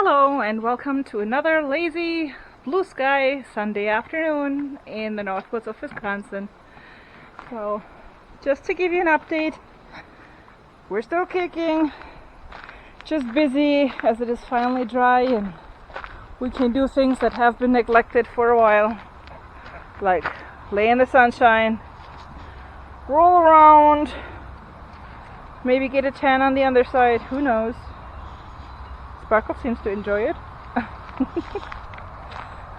Hello and welcome to another lazy blue sky Sunday afternoon in the northwoods of Wisconsin. So just to give you an update, we're still kicking, just busy as it is finally dry and we can do things that have been neglected for a while, like lay in the sunshine, roll around, maybe get a tan on the underside, who knows. Sparkle seems to enjoy it.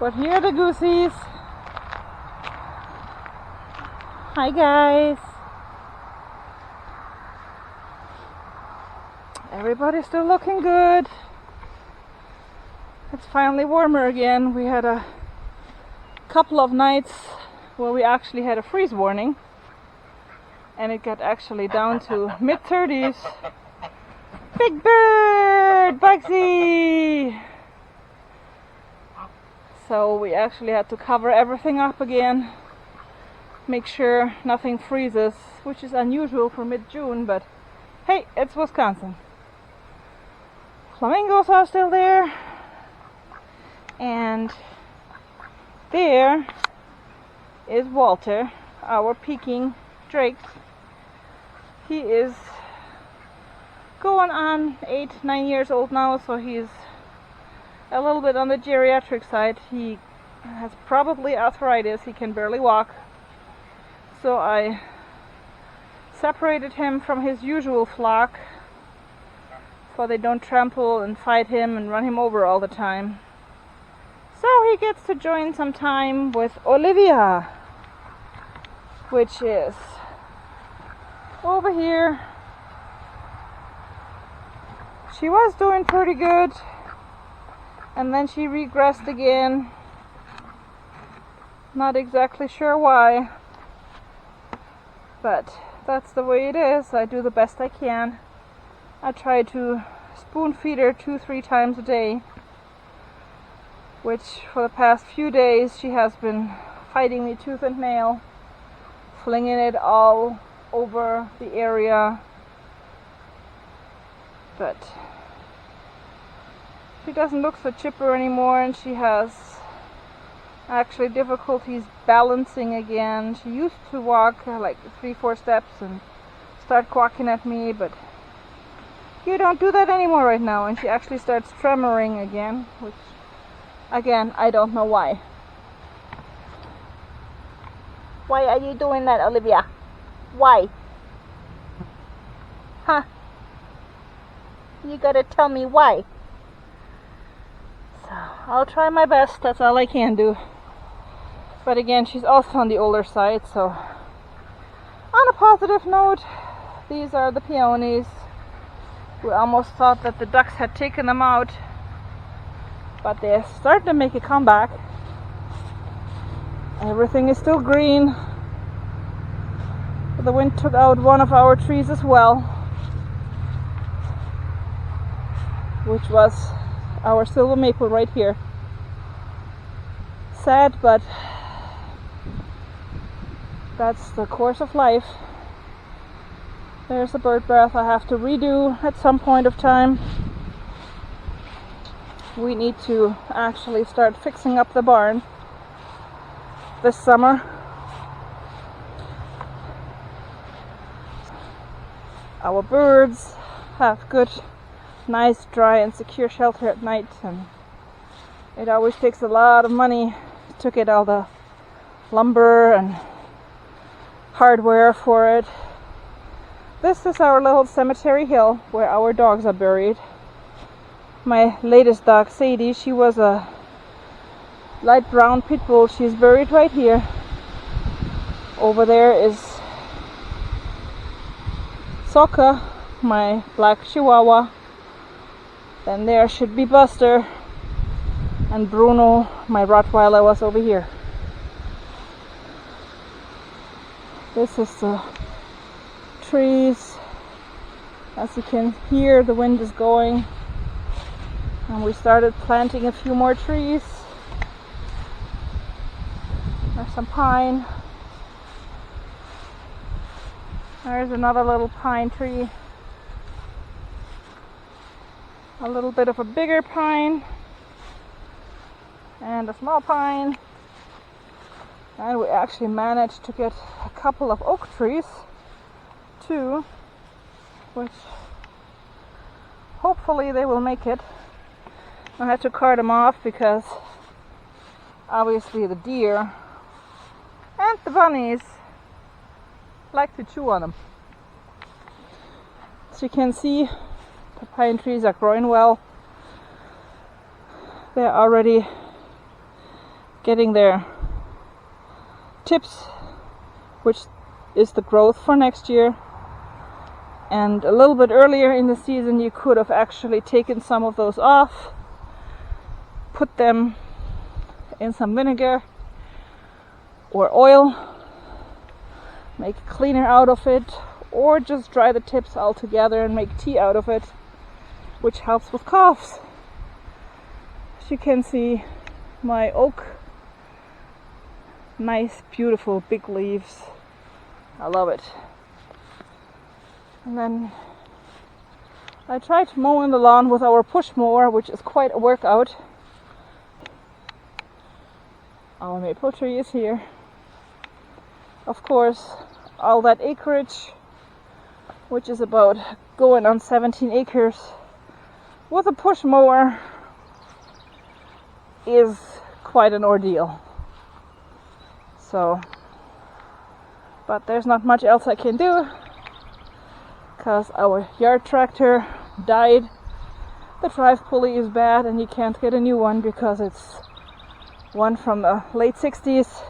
But here are the goosies. Hi guys. Everybody's still looking good. It's finally warmer again. We had a couple of nights where we actually had a freeze warning. And it got actually down to mid-30s. Big bird! Bugsy! So we actually had to cover everything up again. Make sure nothing freezes, which is unusual for mid-June, but hey, it's Wisconsin. Flamingos are still there. And there is Walter, our Pekin drake. He is going on 8-9 years old now, so he's a little bit on the geriatric side. He has probably arthritis, he can barely walk. So I separated him from his usual flock so they don't trample and fight him and run him over all the time. So he gets to join some time with Olivia, which is over here. She was doing pretty good, and then she regressed again. Not exactly sure why, but that's the way it is. I do the best I can. I try to spoon feed her 2-3 times a day, which for the past few days she has been fighting me tooth and nail, flinging it all over the area. But she doesn't look so chipper anymore, and she has actually difficulties balancing again. She used to walk like 3-4 steps and start quacking at me, but you don't do that anymore right now, and she actually starts tremoring again, which again, I don't know why. Why are you doing that, Olivia? Why? Huh? You gotta tell me why. So I'll try my best, that's all I can do. But again, she's also on the older side, so on a positive note, these are the peonies. We almost thought that the ducks had taken them out, but they're starting to make a comeback. Everything is still green. The wind took out one of our trees as well, which was our silver maple right here. Sad, but that's the course of life. There's a bird bath I have to redo at some point of time. We need to actually start fixing up the barn this summer. Our birds have good, nice, dry and secure shelter at night, and it always takes a lot of money to get all the lumber and hardware for it. This is our little cemetery hill where our dogs are buried. My latest dog, Sadie, she was a light brown pit bull. She's buried right here. Over there is Sokka, my black Chihuahua. Then there should be Buster, and Bruno, my Rottweiler, was over here. This is the trees. As you can hear, the wind is going, and we started planting a few more trees. There's some pine. There's another little pine tree. a little bit of a bigger pine and a small pine, and we actually managed to get a couple of oak trees too, which hopefully they will make it. I had to cart them off because obviously the deer and the bunnies like to chew on them. As you can see, the pine trees are growing well. They're already getting their tips, which is the growth for next year. And a little bit earlier in the season you could have actually taken some of those off, put them in some vinegar or oil, make a cleaner out of it, or just dry the tips all together and make tea out of it, which helps with coughs. As you can see, my oak, nice beautiful big leaves. I love it. And then I tried mowing the lawn with our push mower, which is quite a workout. Our maple tree is here. Of course, all that acreage, which is about going on 17 acres, with a push mower is quite an ordeal. So, but there's not much else I can do, because our yard tractor died. The drive pulley is bad and you can't get a new one because it's one from the late 60s.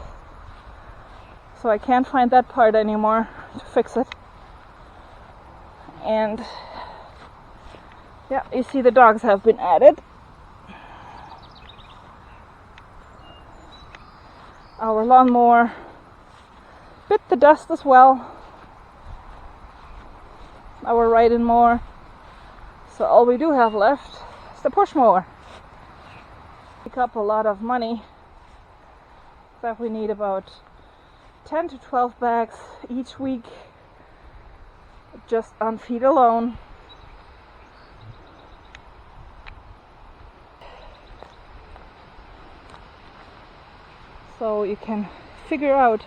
So I can't find that part anymore to fix it. And yeah, you see the dogs have been added. Our lawnmower bit the dust as well. Our ride-in mower. So all we do have left is the push mower. Pick up a lot of money. That we need about 10 to 12 bags each week just on feed alone. So you can figure out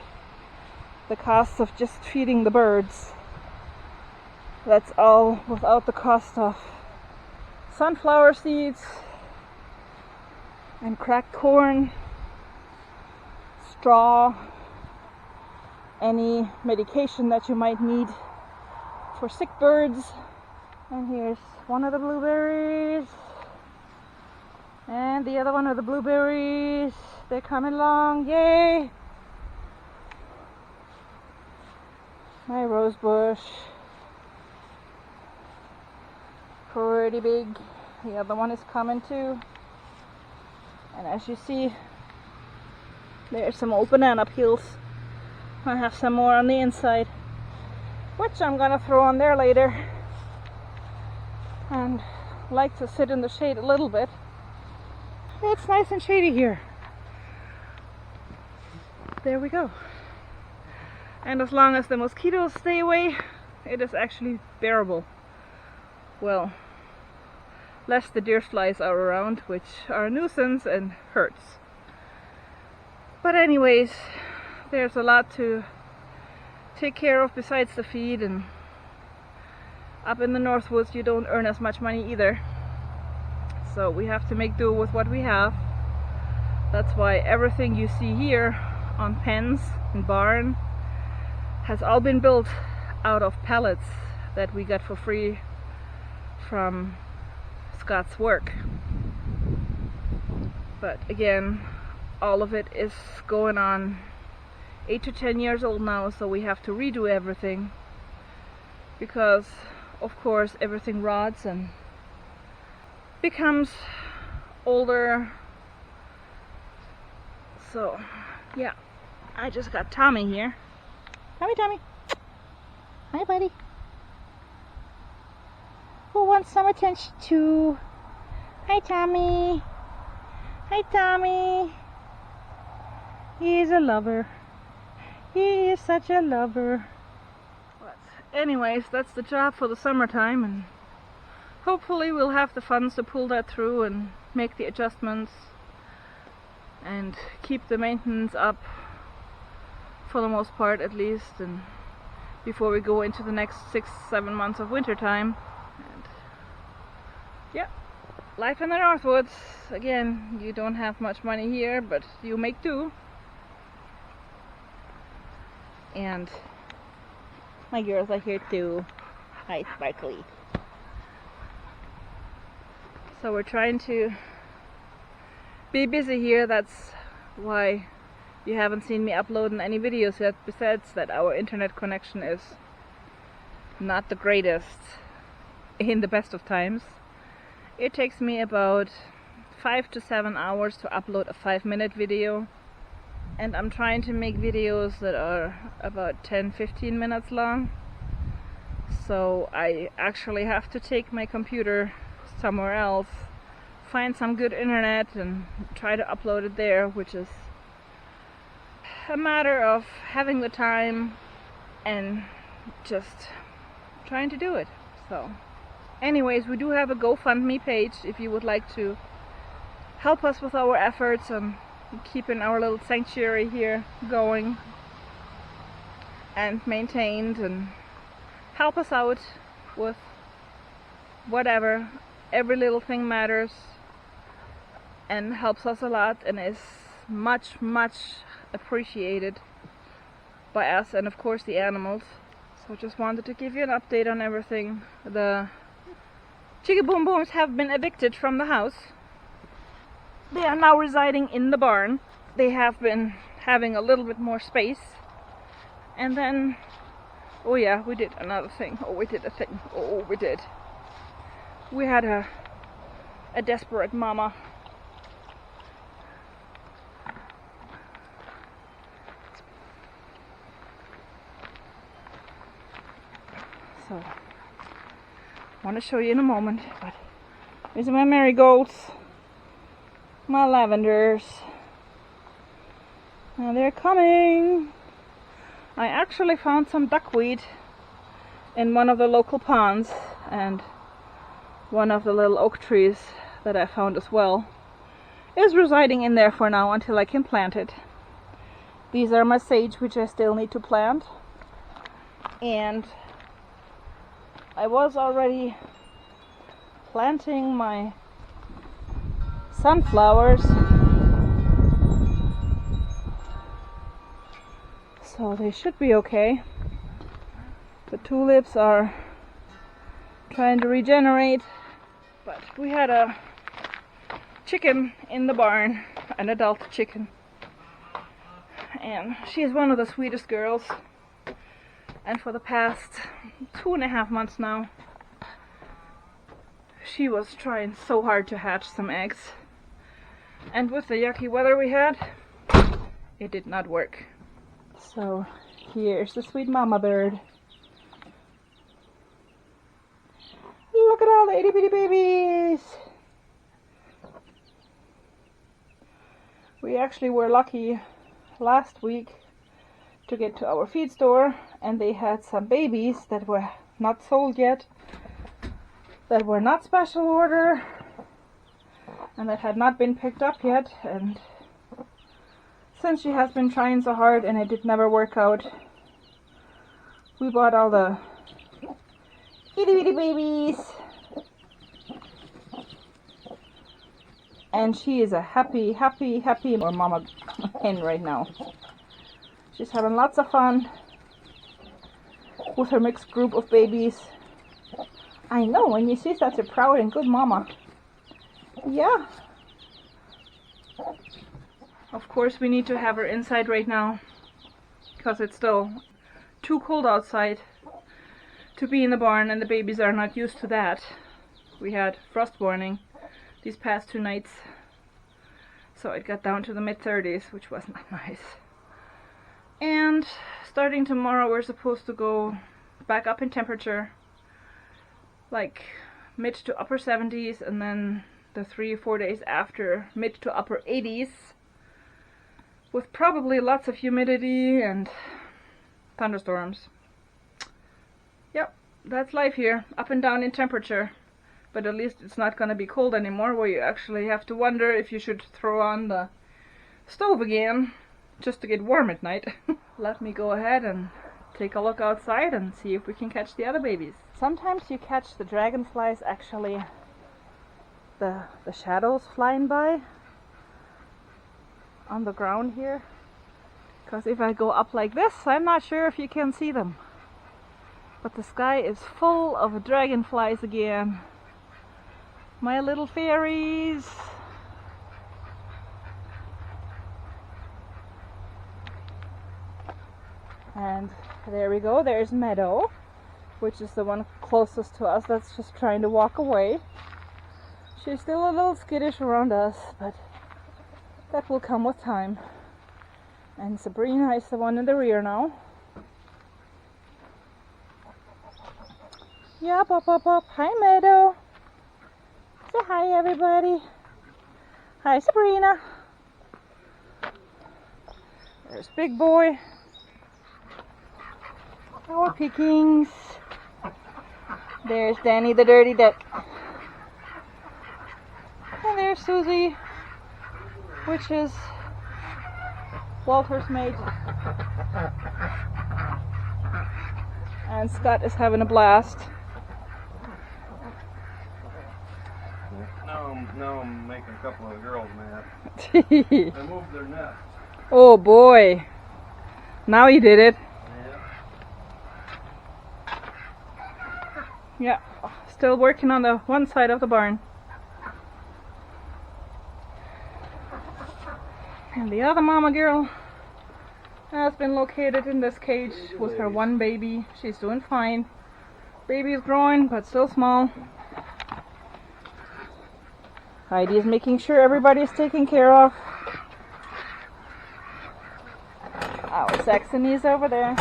the cost of just feeding the birds. That's all without the cost of sunflower seeds and cracked corn, straw, any medication that you might need for sick birds. And here's one of the blueberries and the other one of the blueberries. They're coming along, yay! My rose bush, pretty big. The other one is coming too. And as you see, there's some old banana peels. I have some more on the inside, which I'm gonna throw on there later. And like to sit in the shade a little bit. It's nice and shady here. There we go. And as long as the mosquitoes stay away, it is actually bearable. Well, less the deer flies are around, which are a nuisance and hurts. But anyways, there's a lot to take care of besides the feed, and up in the Northwoods you don't earn as much money either. So we have to make do with what we have. That's why everything you see here on pens and barn has all been built out of pallets that we got for free from Scott's work. But again, all of it is going on 8 to 10 years old now, so we have to redo everything because of course everything rots and becomes older. So yeah, I just got Tommy here. Tommy. Hi, buddy. Who wants some attention too? Hi, Tommy. Hi, Tommy. He is a lover. He is such a lover. But anyways, that's the job for the summertime, and hopefully we'll have the funds to pull that through and make the adjustments and keep the maintenance up for the most part, at least, and before we go into the next 6-7 months of winter time. And yeah, life in the Northwoods. Again, you don't have much money here, but you make do. And my girls are here too. Hi, Sparkly. So we're trying to be busy here. That's why you haven't seen me uploading any videos yet, besides that our internet connection is not the greatest in the best of times. It takes me about 5 to 7 hours to upload a 5-minute video, and I'm trying to make videos that are about 10-15 minutes long, so I actually have to take my computer somewhere else, find some good internet and try to upload it there, which is a matter of having the time and just trying to do it. So anyways, we do have a GoFundMe page if you would like to help us with our efforts on keeping our little sanctuary here going and maintained, and help us out with whatever. Every little thing matters and helps us a lot, and is much appreciated by us and of course the animals. So just wanted to give you an update on everything. The Chicky Boom Booms have been evicted from the house. They are now residing in the barn. They have been having a little bit more space. And then, oh yeah, we did another thing. Oh, we did a thing. Oh, we did. We had a desperate mama. So, I want to show you in a moment, but these are my marigolds, my lavenders. Now they're coming. I actually found some duckweed in one of the local ponds, and one of the little oak trees that I found as well is residing in there for now until I can plant it. These are my sage, which I still need to plant, and I was already planting my sunflowers, so they should be okay. The tulips are trying to regenerate, but we had a chicken in the barn, an adult chicken, and she's one of the sweetest girls, and for the past 2.5 months now she was trying so hard to hatch some eggs, and with the yucky weather we had, it did not work. So here's the sweet mama bird. Look at all the itty bitty babies. We actually were lucky last week to get to our feed store, and they had some babies that were not sold yet, that were not special order, and that had not been picked up yet. And since she has been trying so hard and it did never work out, we bought all the itty bitty babies, and she is a happy or mama hen right now. She's having lots of fun with her mixed group of babies. I know, when you see such a proud and good mama. Yeah. Of course we need to have her inside right now, because it's still too cold outside to be in the barn, and the babies are not used to that. We had frost warning these past 2 nights, so it got down to the mid-30s, which was not nice. And starting tomorrow we're supposed to go back up in temperature, like mid to upper 70s, and then the 3 or 4 days after, mid to upper 80s, with probably lots of humidity and thunderstorms. Yep, that's life here, up and down in temperature. but at least it's not gonna be cold anymore where you actually have to wonder if you should throw on the stove again just to get warm at night. Let me go ahead and take a look outside and see if we can catch the other babies. Sometimes you catch the dragonflies actually the shadows flying by on the ground here, because if I go up like this I'm not sure if you can see them, but the sky is full of dragonflies again. My little fairies. And there we go, there's Meadow, which is the one closest to us that's just trying to walk away. She's still a little skittish around us, but that will come with time. And Sabrina is the one in the rear now. Yeah, pop, pop, pop. Hi, Meadow. Say hi, everybody. Hi, Sabrina. There's Big Boy. Our Pekins. There's Danny the Dirty Duck. And there's Susie, which is Walter's mate. And Scott is having a blast. Now I'm making a couple of the girls mad. I moved their nest. Oh boy. Now you did it. Yeah. Still working on the one side of the barn. And the other mama girl has been located in this cage with her one baby. She's doing fine. Baby is growing, but still small. Heidi is making sure everybody is taken care of. Our Saxony is over there.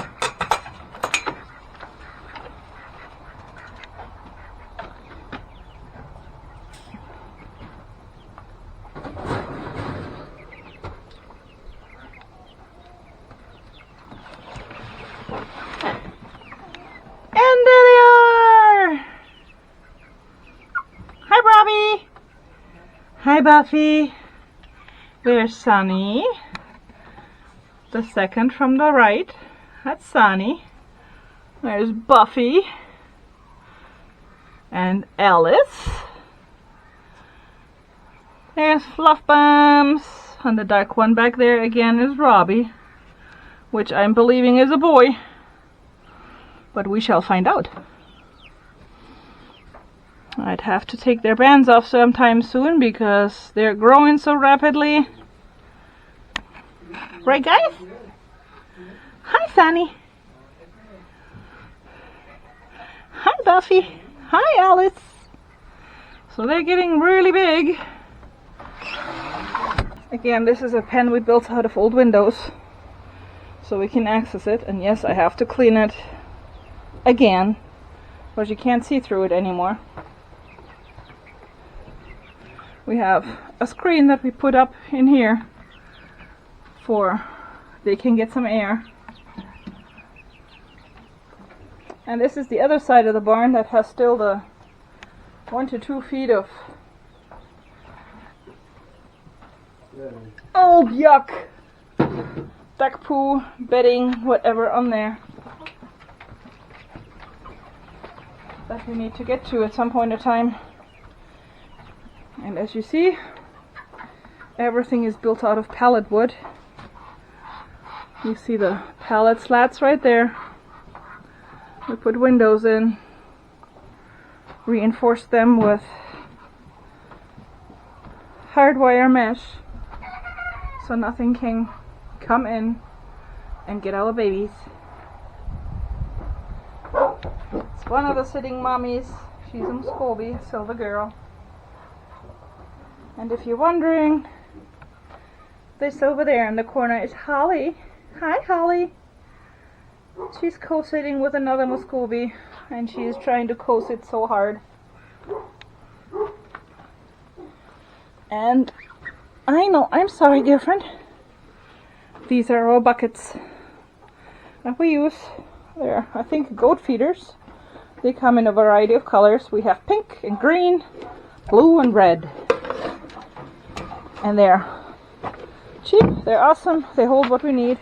Hi Buffy. There's Sunny. The second from the right. That's Sunny. There's Buffy. And Alice. There's Fluff Bums. And the dark one back there again is Robbie, which I'm believing is a boy. But we shall find out. I'd have to take their bands off sometime soon because they're growing so rapidly. Right, guys? Hi, Sunny. Hi, Buffy. Hi, Alice. So they're getting really big. Again, this is a pen we built out of old windows so we can access it. And yes, I have to clean it again because you can't see through it anymore. We have a screen that we put up in here for they can get some air. And this is the other side of the barn that has still the 1 to 2 feet of old yuck, duck poo, bedding, whatever on there that we need to get to at some point in time. And as you see, everything is built out of pallet wood. You see the pallet slats right there. We put windows in, reinforced them with hardwire mesh so nothing can come in and get our babies. It's one of the sitting mommies. She's a Muscovy, silver girl. And if you're wondering, this over there in the corner is Holly. Hi, Holly. She's co-sitting with another Muscovy, and she is trying to co-sit so hard. And I know, I'm sorry, dear friend. These are our buckets that we use. They're, I think, goat feeders. They come in a variety of colors. We have pink and green, blue and red. And they're cheap, they're awesome, they hold what we need.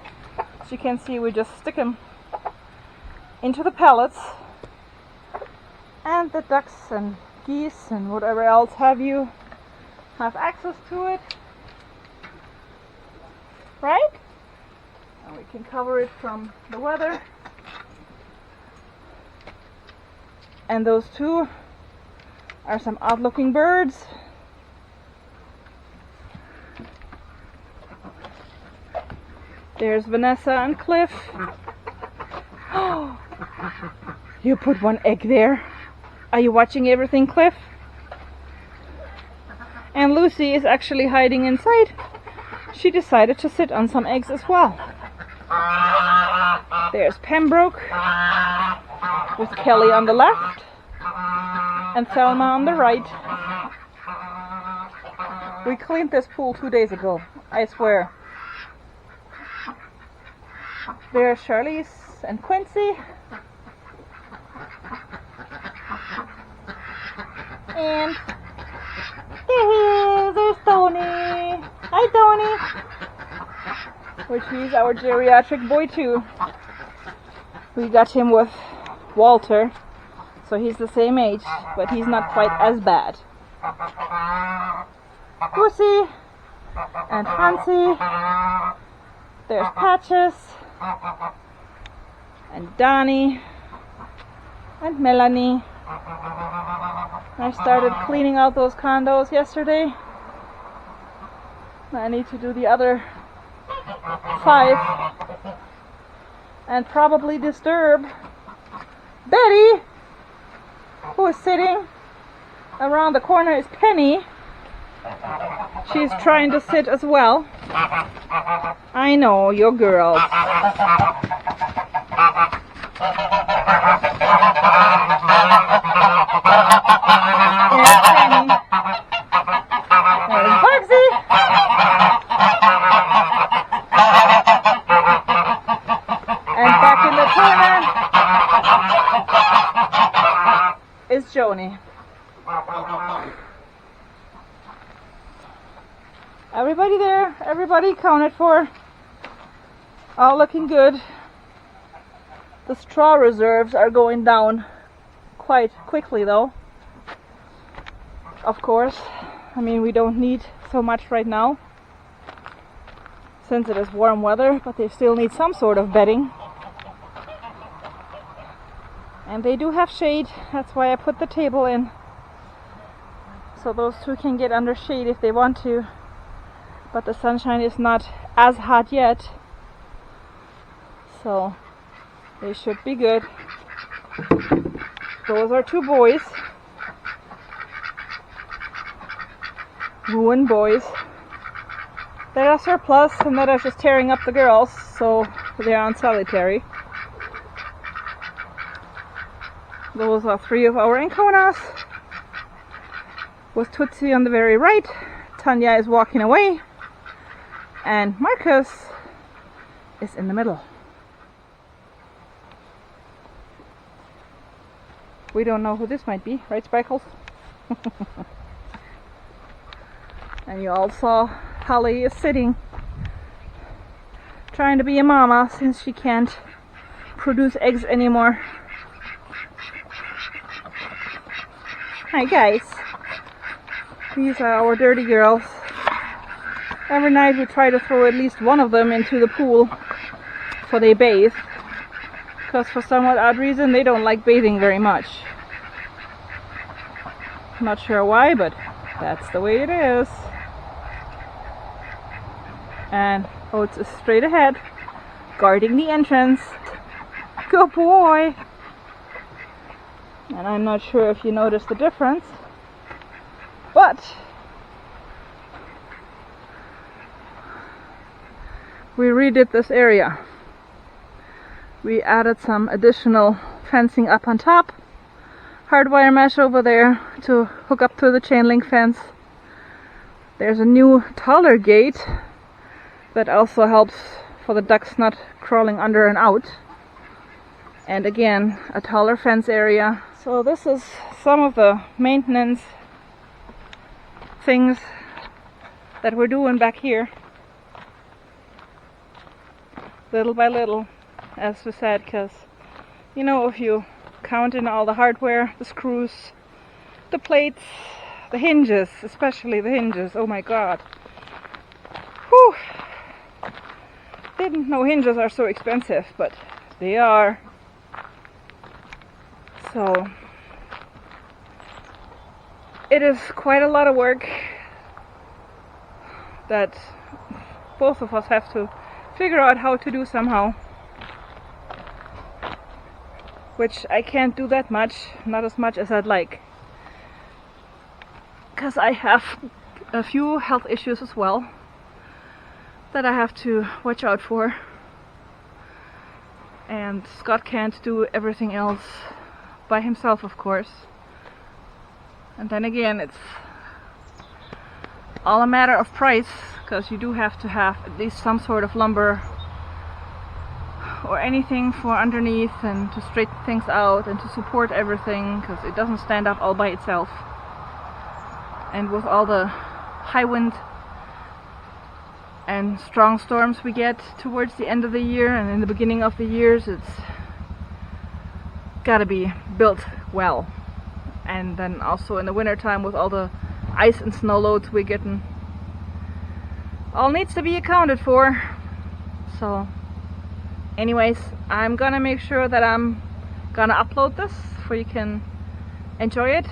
As you can see, we just stick them into the pellets. And the ducks and geese and whatever else have access to it. Right? And we can cover it from the weather. And those two are some odd looking birds. There's Vanessa and Cliff. Oh, you put one egg there. Are you watching everything, Cliff? And Lucy is actually hiding inside. She decided to sit on some eggs as well. There's Pembroke with Kelly on the left and Thelma on the right. We cleaned this pool 2 days ago, I swear. There's Charlize and Quincy. And there's Tony. Hi, Tony. Which he's our geriatric boy too. We got him with Walter, so he's the same age, but he's not quite as bad. Goosey and Hansi. There's Patches and Donnie and Melanie. I started cleaning out those condos yesterday. I need to do the other 5 and probably disturb Betty, who is sitting around the corner. Is Penny. She's trying to sit as well. I know, you're girls. There's Penny. There's Bugsy. And back in the corner is Joni. Everybody there, everybody accounted for. All looking good. The straw reserves are going down quite quickly though. Of course, I mean, we don't need so much right now since it is warm weather, but they still need some sort of bedding. And they do have shade, that's why I put the table in. So those two can get under shade if they want to. But the sunshine is not as hot yet, so they should be good. Those are 2 boys. Ruined boys that are surplus and that are just tearing up the girls, so they're on solitary. Those are 3 of our Anconas, with Tootsie on the very right. Tanya is walking away, and Marcus is in the middle. We don't know who this might be, right, Sparkles? And you all saw Holly is sitting, trying to be a mama since she can't produce eggs anymore. Hi guys, these are our dirty girls. Every night we try to throw at least one of them into the pool so they bathe, because for some odd reason they don't like bathing very much. Not sure why, but that's the way it is. And Oates is straight ahead, guarding the entrance. Good boy! And I'm not sure if you noticed the difference, but we redid this area. We added some additional fencing up on top, hardwire mesh over there to hook up to the chain link fence. There's a new taller gate that also helps for the ducks not crawling under and out. And again, a taller fence area. So this is some of the maintenance things that we're doing back here. Little by little, as we said, because you know, if you count in all the hardware, the screws, the plates, the hinges, especially the hinges, oh my god. Whew. Didn't know hinges are so expensive, but they are. So it is quite a lot of work that both of us have to figure out how to do somehow, which I can't do that much, not as much as I'd like, because I have a few health issues as well that I have to watch out for, and Scott can't do everything else by himself, of course. And then again, it's all a matter of price, because you do have to have at least some sort of lumber or anything for underneath and to straighten things out and to support everything, because it doesn't stand up all by itself. And with all the high wind and strong storms we get towards the end of the year and in the beginning of the years, it's gotta be built well. And then also in the winter time with all the ice and snow loads we're getting, all needs to be accounted for. So anyways, I'm gonna make sure that I'm gonna upload this so you can enjoy it.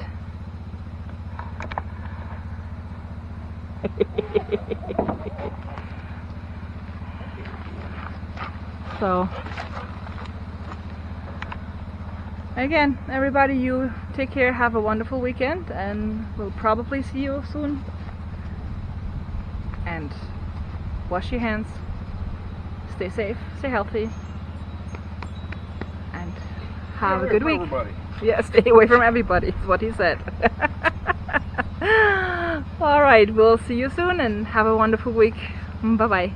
So again, everybody, you take care, have a wonderful weekend, and we'll probably see you soon. And wash your hands, stay safe, stay healthy, and have a good week. Everybody. Yeah, stay away from everybody, is what he said. Alright, we'll see you soon and have a wonderful week. Bye bye.